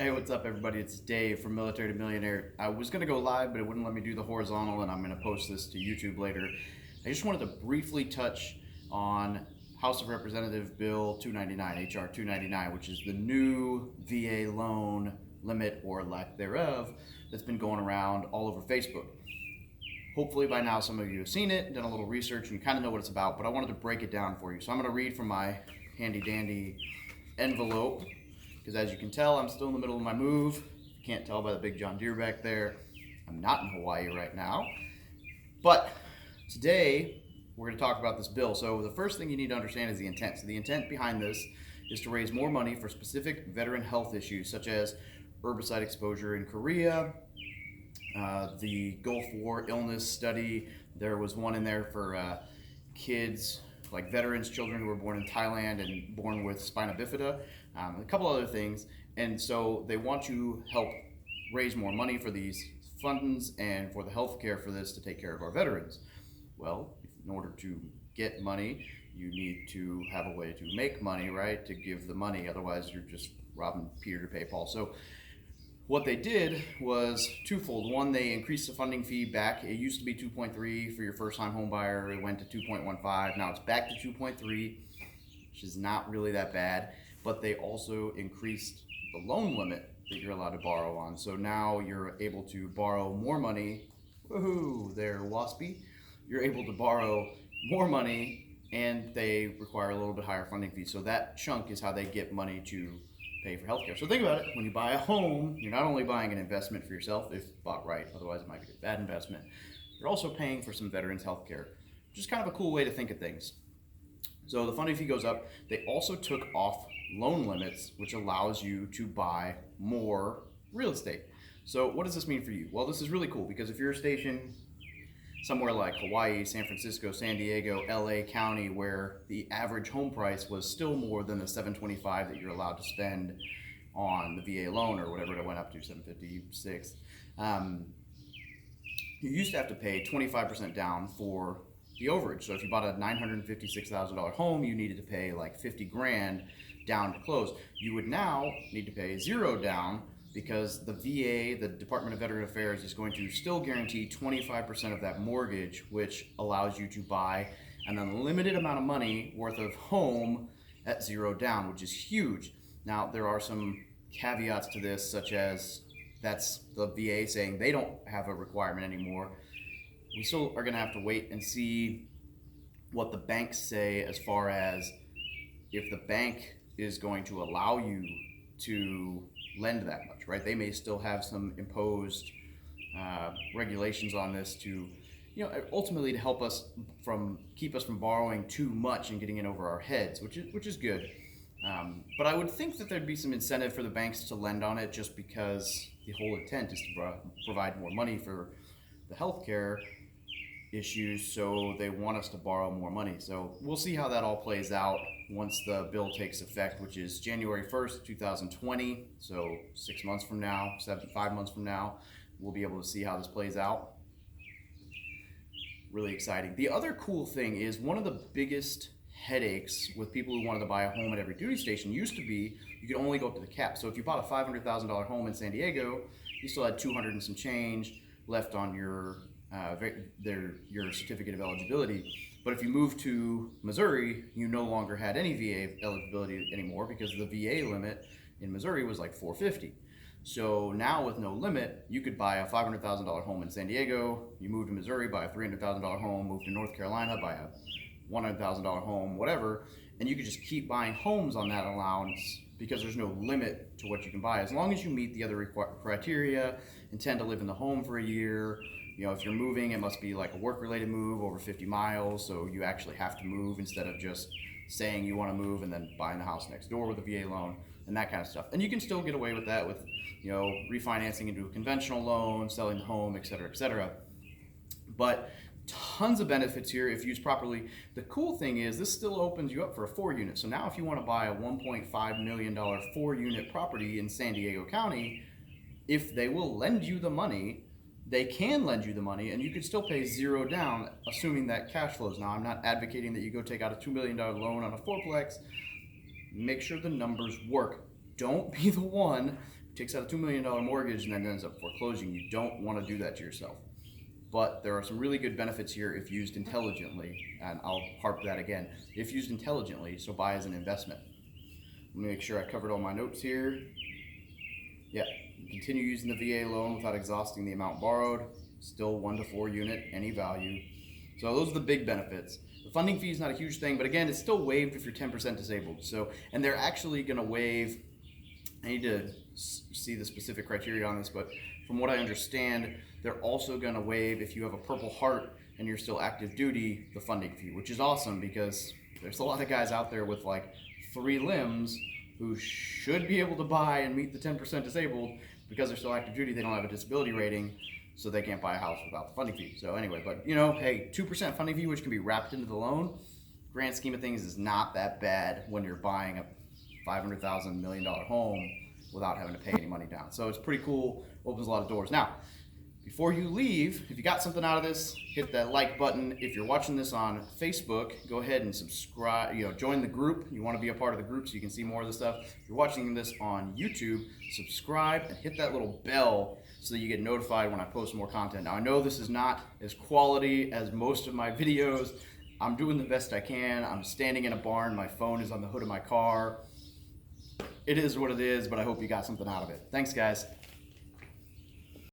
Hey, what's up, everybody? It's Dave from Military to Millionaire. I was going to go live, but it wouldn't let me do the horizontal, and I'm going to post this to YouTube later. I just wanted to briefly touch on House of Representative Bill 299, H.R. 299, which is the new VA loan limit or lack thereof that's been going around all over Facebook. Hopefully by now some of you have seen it, done a little research, and you kind of know what it's about, but I wanted to break it down for you. So I'm going to read from my handy dandy envelope, because as you can tell, I'm still in the middle of my move. You can't tell by the big John Deere back there. I'm not in Hawaii right now. But today, we're going to talk about this bill. So the first thing you need to understand is the intent. So the intent behind this is to raise more money for specific veteran health issues, such as herbicide exposure in Korea, the Gulf War illness study. There was one in there for kids, like veterans, children who were born in Thailand and born with spina bifida, a couple other things. And so they want to help raise more money for these funds and for the health care for this to take care of our veterans. Well, in order to get money, you need to have a way to make money, right? To give the money, otherwise you're just robbing Peter to pay Paul. So what they did was twofold. One, they increased the funding fee back. It used to be 2.3 for your first-time home buyer. It went to 2.15. Now it's back to 2.3, which is not really that bad. But they also increased the loan limit that you're allowed to borrow on. So now you're able to borrow more money. Woohoo, there, Waspy. You're able to borrow more money, and they require a little bit higher funding fee. So that chunk is how they get money to pay for healthcare. So think about it, when you buy a home, you're not only buying an investment for yourself, if bought right, otherwise it might be a bad investment, you're also paying for some veterans healthcare, which is kind of a cool way to think of things. So the funding fee goes up. They also took off loan limits, which allows you to buy more real estate. So what does this mean for you? Well, this is really cool, because if you're stationed somewhere like Hawaii, San Francisco, San Diego, LA County, where the average home price was still more than the $725 that you're allowed to spend on the VA loan, or whatever it went up to, $756. You used to have to pay 25% down for the overage. So if you bought a $956,000 home, you needed to pay like 50 grand down to close. You would now need to pay zero down, because the VA, the Department of Veteran Affairs, is going to still guarantee 25% of that mortgage, which allows you to buy an unlimited amount of money worth of home at zero down, which is huge. Now, there are some caveats to this, such as that's the VA saying they don't have a requirement anymore. We still are going to have to wait and see what the banks say, as far as if the bank is going to allow you to lend that much, right? They may still have some imposed regulations on this to, ultimately to help us keep us from borrowing too much and getting it over our heads, which is good. But I would think that there'd be some incentive for the banks to lend on it, just because the whole intent is to provide more money for the healthcare issues, so they want us to borrow more money. So we'll see how that all plays out once the bill takes effect, which is January 1st, 2020. So 6 months from now, 5 months from now, we'll be able to see how this plays out. Really exciting. The other cool thing is, one of the biggest headaches with people who wanted to buy a home at every duty station used to be you could only go up to the cap. So if you bought a $500,000 home in San Diego, you still had 200 and some change left on your certificate of eligibility. But if you moved to Missouri, you no longer had any VA eligibility anymore, because the VA limit in Missouri was like $450. So now with no limit, you could buy a $500,000 home in San Diego, you move to Missouri, buy a $300,000 home, move to North Carolina, buy a $100,000 home, whatever, and you could just keep buying homes on that allowance, because there's no limit to what you can buy, as long as you meet the other criteria, intend to live in the home for a year. If you're moving, it must be like a work-related move over 50 miles, so you actually have to move, instead of just saying you want to move and then buying the house next door with a VA loan and that kind of stuff. And you can still get away with that with, refinancing into a conventional loan, selling the home, et cetera, et cetera. But tons of benefits here if used properly. The cool thing is, this still opens you up for a 4-unit. So now if you want to buy a $1.5 million 4-unit property in San Diego County, if they will lend you the money, they can lend you the money, and you could still pay zero down, assuming that cash flows. Now, I'm not advocating that you go take out a $2 million loan on a fourplex. Make sure the numbers work. Don't be the one takes out a $2 million mortgage and then ends up foreclosing. You don't want to do that to yourself. But there are some really good benefits here if used intelligently, and I'll harp that again. If used intelligently, so buy as an investment. Let me make sure I covered all my notes here. Yeah, continue using the VA loan without exhausting the amount borrowed. Still 1 to 4 unit, any value. So those are the big benefits. The funding fee is not a huge thing, but again, it's still waived if you're 10% disabled. So, and they're actually gonna waive, I need to see the specific criteria on this, but from what I understand, they're also gonna waive, if you have a Purple Heart and you're still active duty, the funding fee, which is awesome because there's a lot of guys out there with like 3 limbs who should be able to buy and meet the 10% disabled. Because they're still active duty, they don't have a disability rating, so they can't buy a house without the funding fee. So anyway, but you know, hey, 2% funding fee, which can be wrapped into the loan, grand scheme of things is not that bad when you're buying a $500,000, $1 million home without having to pay any money down. So it's pretty cool, opens a lot of doors. Now, before you leave, if you got something out of this, hit that like button. If you're watching this on Facebook, go ahead and subscribe, join the group. You want to be a part of the group so you can see more of the stuff. If you're watching this on YouTube, subscribe and hit that little bell so that you get notified when I post more content. Now, I know this is not as quality as most of my videos. I'm doing the best I can. I'm standing in a barn. My phone is on the hood of my car. It is what it is, but I hope you got something out of it. Thanks, guys.